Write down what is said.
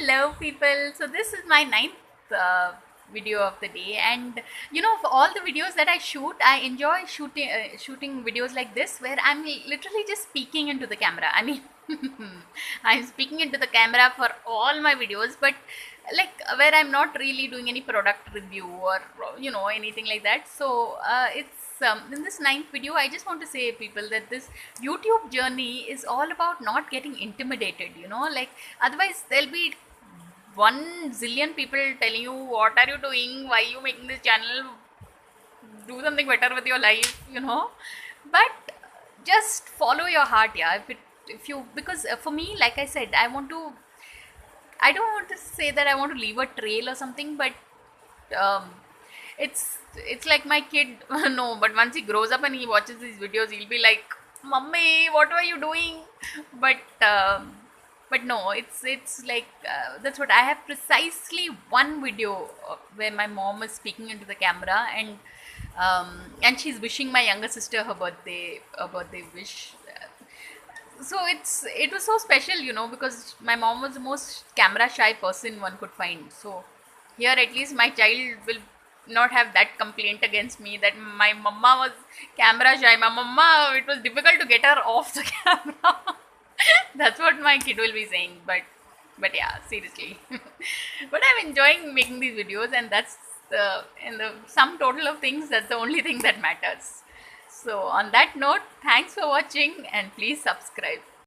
Hello, people. So this is my ninth video of the day, and for all the videos that I shoot, I enjoy shooting videos like this where I'm literally just speaking into the camera. I mean, I'm speaking into the camera for all my videos, but like where I'm not really doing any product review or anything like that. So it's in this ninth video, I just want to say people that this YouTube journey is all about not getting intimidated. Like otherwise there'll be 1 zillion people telling you what are you doing, why you making this channel, do something better with your life. But just follow your heart. Yeah, if you because for me, like I said, I don't want to say that I want to leave a trail or something, but um, it's like my kid. No, but once he grows up and he watches these videos, he'll be like, "Mummy, what were you doing?" But no, it's like that's what I have. Precisely one video where my mom is speaking into the camera, and she's wishing my younger sister her birthday wish. So it was so special, because my mom was the most camera shy person one could find. So here at least my child will not have that complaint against me that my mama was camera shy. My mama, it was difficult to get her off the camera. That's what my kid will be saying. But yeah, seriously. But I'm enjoying making these videos, and that's the in the sum total of things, that's the only thing that matters. So on that note, thanks for watching and please subscribe.